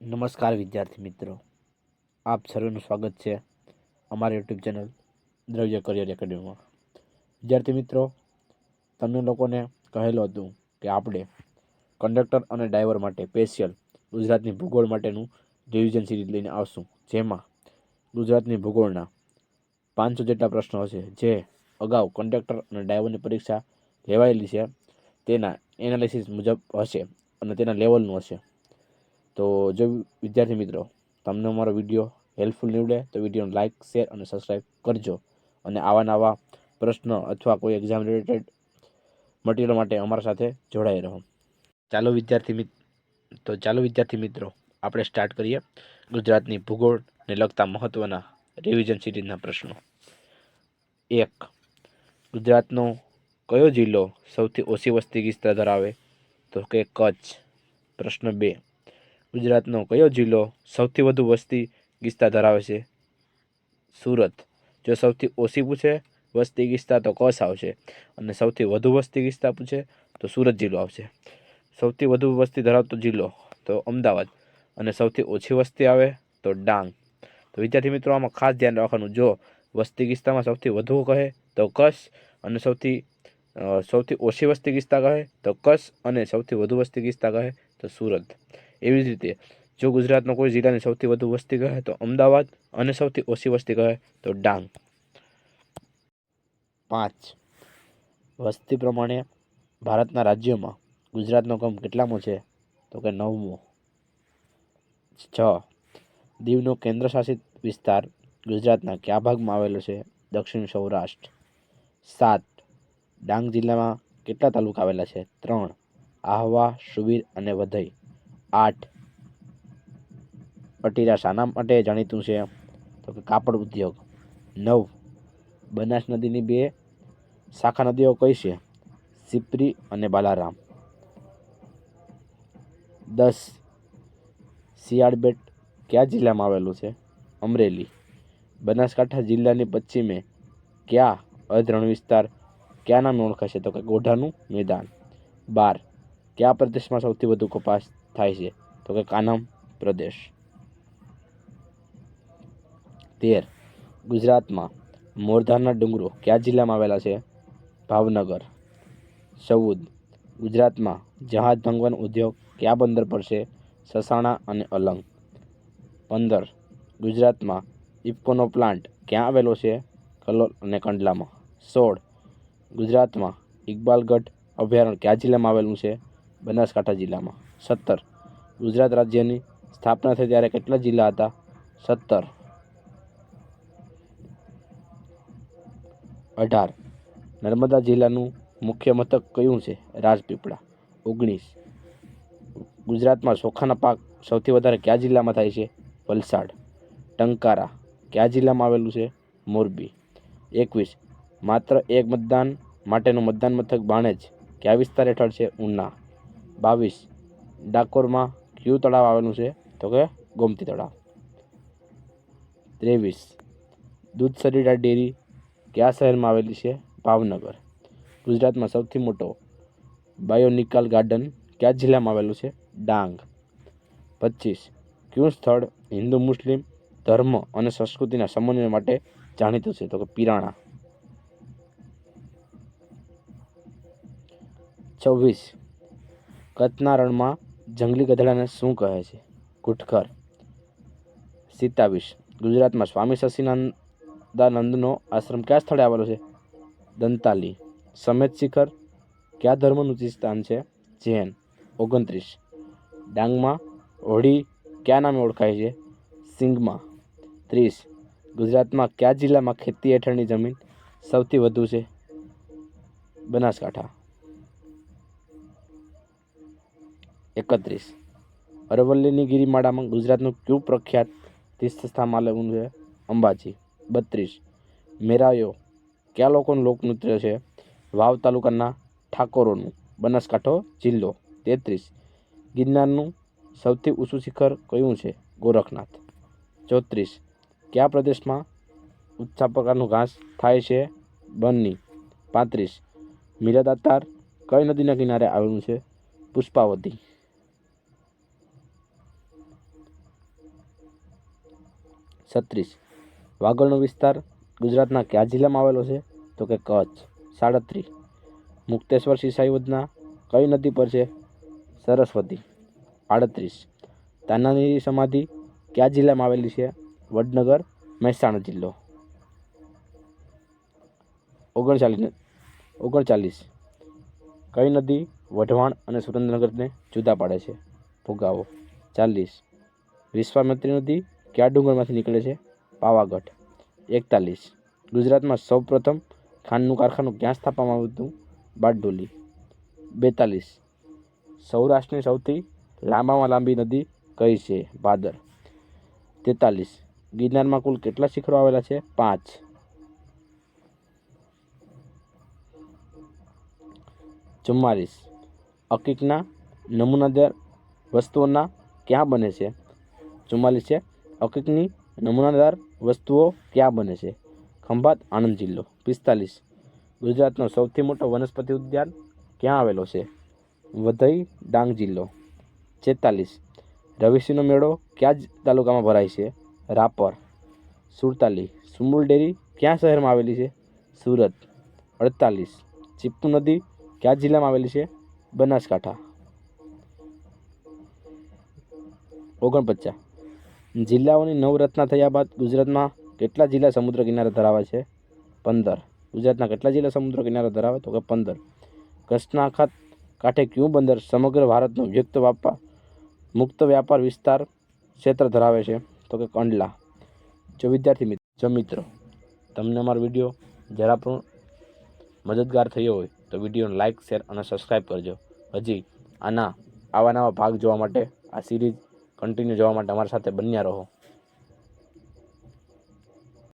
નમસ્કાર વિદ્યાર્થી મિત્રો, આપ સર્વેનું સ્વાગત છે અમારી યુટ્યુબ ચેનલ દ્રવ્ય કરિયર એકેડમીમાં। વિદ્યાર્થી મિત્રો, તમને લોકોને કહેલું હતું કે આપણે કંડક્ટર અને ડ્રાઈવર માટે સ્પેશિયલ ગુજરાતની ભૂગોળ માટેનું રિવિઝન સિરીઝ લઈને આવશું, જેમાં ગુજરાતની ભૂગોળના 500 જેટલા પ્રશ્નો હશે, જે અગાઉ કંડક્ટર અને ડ્રાઈવરની પરીક્ષા લેવાયેલી છે તેના એનાલિસિસ મુજબ હશે અને તેના લેવલનું હશે। તો જો વિદ્યાર્થી મિત્રો તમને અમારો વિડીયો હેલ્પફુલ નીવડે તો વિડીયોને લાઇક, શેર અને સબસ્ક્રાઈબ કરજો, અને આવા નવા પ્રશ્ન અથવા કોઈ એક્ઝામ રિલેટેડ મટીરિયલ માટે અમારા સાથે જોડાઈ રહો। ચાલો વિદ્યાર્થી મિત્રો આપણે સ્ટાર્ટ કરીએ ગુજરાતની ભૂગોળને લગતા મહત્વના રિવિઝન સિરીઝના પ્રશ્નો। 1. ગુજરાતનો કયો જિલ્લો સૌથી ઓછી વસ્તી ગીચતા ધરાવે? તો કે કચ્છ। પ્રશ્ન 2. ગુજરાતનો કયો જિલ્લો સૌથી વધુ વસ્તી ગીચતા ધરાવે છે? સુરત। જો સૌથી ઓછી પૂછે વસ્તી ગીચતા તો કચ્છ આવશે, અને સૌથી વધુ વસ્તી ગીચતા પૂછે તો સુરત જિલ્લો આવશે। સૌથી વધુ વસ્તી ધરાવતો જિલ્લો તો અમદાવાદ, અને સૌથી ઓછી વસ્તી આવે તો ડાંગ। તો વિદ્યાર્થી મિત્રો, આમાં ખાસ ધ્યાન રાખવાનું, જો વસ્તી ગીચતામાં સૌથી વધુ કહે તો કચ્છ, અને સૌથી ઓછી વસ્તી ગીચતા કહે તો કચ્છ, અને સૌથી વધુ વસ્તી ગીચતા કહે તો સુરત। એવી જ રીતે જો ગુજરાતનો કોઈ જિલ્લાની સૌથી વધુ વસ્તી કહે તો અમદાવાદ, અને સૌથી ઓછી વસ્તી કહે તો ડાંગ। 5. વસ્તી પ્રમાણે ભારતના રાજ્યોમાં ગુજરાતનો ક્રમ કેટલામો છે? તો કે 9મો। 6. દીવનો કેન્દ્રશાસિત વિસ્તાર ગુજરાતના કયા ભાગમાં આવેલો છે? દક્ષિણ સૌરાષ્ટ્ર। 7. ડાંગ જિલ્લામાં કેટલા તાલુકા આવેલા છે? 3, આહવા, સુબીર અને વઘઈ। 8. અટીરા શાના માટે જાણીતું છે? તો કે કાપડ ઉદ્યોગ। 9. બનાસ નદીની 2 શાખા નદીઓ કઈ છે? સિપ્રી અને બાલારામ। 10. શિયાળ બેટ કયા જિલ્લામાં આવેલું છે? અમરેલી। બનાસકાંઠા જિલ્લાની પશ્ચિમે કયા અધરણ વિસ્તાર કયા નામે ઓળખાય છે? તો કે ગોઢાનું મેદાન। 12. કયા પ્રદેશમાં સૌથી વધુ કપાસ થાય છે? તો કે કાનમ પ્રદેશ। 13. ગુજરાતમાં મોરધારના ડુંગરો કયા જિલ્લામાં આવેલા છે? ભાવનગર। 14. ગુજરાતમાં જહાજ ભાંગવાનો ઉદ્યોગ કયા બંદર પર છે? સસાણા અને અલંગ। 15. ગુજરાતમાં ઇફકોનો પ્લાન્ટ ક્યાં આવેલો છે? કલોલ અને કંડલામાં। 16. ગુજરાતમાં ઇકબાલગઢ અભયારણ્ય કયા જિલ્લામાં આવેલું છે? બનાસકાંઠા જિલ્લામાં। 17. ગુજરાત રાજ્યની સ્થાપના થઈ ત્યારે કેટલા જિલ્લા હતા? 17। 18. નર્મદા જિલ્લાનું મુખ્ય મથક કયું છે? રાજપીપળા। 19. ગુજરાતમાં ચોખાના પાક સૌથી વધારે કયા જિલ્લામાં થાય છે? વલસાડ। ટંકારા કયા જિલ્લામાં આવેલું છે? મોરબી। 21. માત્ર એક મતદાન માટેનું મતદાન મથક બાણેજ કયા વિસ્તાર હેઠળ છે? ઉના। 22. ડાકોરમાં કયું તળાવ આવેલું છે? તો કે ગોમતી તળાવ। 23. દૂધસરીડા ડેરી કયા શહેરમાં આવેલી છે? ભાવનગર। ગુજરાતમાં સૌથી મોટો બાયોનિકલ ગાર્ડન કયા જિલ્લામાં આવેલું છે? ડાંગ। 25. કયું સ્થળ હિન્દુ મુસ્લિમ ધર્મ અને સંસ્કૃતિના સમન્વય માટે જાણીતું છે? તો કે પિરાણા। 26. કચ્છના રણમાં જંગલી ગધેડાને શું કહે છે? ઘુડખર। 27. ગુજરાતમાં સ્વામી સચ્ચિદાનંદનો આશ્રમ કયા સ્થળે આવેલો છે? દંતાલી। સમેત શિખર કયા ધર્મનું તીર્થસ્થાન છે? જૈન। 29. ડાંગમાં હોળી કયા નામે ઓળખાય છે? સિંગમા। 30. ગુજરાતમાં કયા જિલ્લામાં ખેતી હેઠળની જમીન સૌથી વધુ છે? બનાસકાંઠા। 31. અરવલ્લીની ગિરિમાળામાં ગુજરાતનું કયું પ્રખ્યાત તીર્થસ્થાન આવેલું છે? અંબાજી। 32. મેરાયો કયા લોકોનું લોકનૃત્ય છે? વાવ તાલુકાના ઠાકોરોનું, બનાસકાંઠો જિલ્લો। 33. ગિરનારનું સૌથી ઊંચું શિખર કયું છે? ગોરખનાથ। 34. કયા પ્રદેશમાં ઊંચા પ્રકારનું ઘાસ થાય છે? બન્ની। 35. મીરાદાતાર કઈ નદીના કિનારે આવેલું છે? પુષ્પાવતી। 36. વાગડનો વિસ્તાર ગુજરાતના કયા જિલ્લામાં આવેલો છે? તો કે કચ્છ. 37. મુક્તેશ્વર સિંચાઈ યોજના કઈ નદી પર છે? સરસ્વતી. 38. તાનારીરી સમાધિ કયા જિલ્લામાં આવેલી છે? વડનગર, મહેસાણા જિલ્લો. 39. કઈ નદી વઢવાણ અને સુરેન્દ્રનગરને જુદા પાડે છે? ભોગાવો. 40. વિશ્વામિત્રી નદી કયા ડુંગરમાંથી નીકળે છે? પાવાગઢ. 41. ગુજરાતમાં સૌપ્રથમ ખાંડનું કારખાનું ક્યાં સ્થાપવામાં આવ્યું હતું? બારડોલી. 42. સૌરાષ્ટ્રની સૌથી લાંબામાં લાંબી નદી કઈ છે? ભાદર. 43. ગિરનારમાં કુલ કેટલા શિખરો આવેલા છે? 5. 44. અકીકના નમૂનાદાર વસ્તુઓના ક્યાં બને છે? 44 છે. અકીકની નમૂનાદાર વસ્તુઓ ક્યાં બને છે? ખંભાત, આણંદ જિલ્લો. 45. ગુજરાતનો સૌથી મોટો વનસ્પતિ ઉદ્યાન ક્યાં આવેલો છે? વઘઈ, ડાંગ જિલ્લો. 46. રવિસિંહનો મેળો કયા તાલુકામાં ભરાય છે? રાપર. 47. સુમુલ ડેરી કયા શહેરમાં આવેલી છે? સુરત. 48. ચીપુ નદી કયા જિલ્લામાં આવેલી છે? બનાસકાંઠા. 49. જિલ્લાઓની નવરચના થયા બાદ ગુજરાતમાં કેટલા જિલ્લા સમુદ્ર કિનારે ધરાવે છે? 15. ગુજરાતના કેટલા જિલ્લા સમુદ્ર કિનારે ધરાવે? તો કે 15. કચ્છના કાંઠે કયું બંદર સમગ્ર ભારતનો મુક્ત વ્યાપાર વિસ્તાર ક્ષેત્ર ધરાવે છે? તો કે કંડલા. જો વિદ્યાર્થી મિત્રો તમને અમારો વિડીયો જરા પણ મદદગાર થયો હોય તો વિડીયોને લાઇક, શેર અને સબસ્ક્રાઈબ કરજો. હજી આવા નવા ભાગ જોવા માટે, આ સિરીઝ કન્ટિન્યુ જોવા માટે અમારી સાથે બન્યા રહો.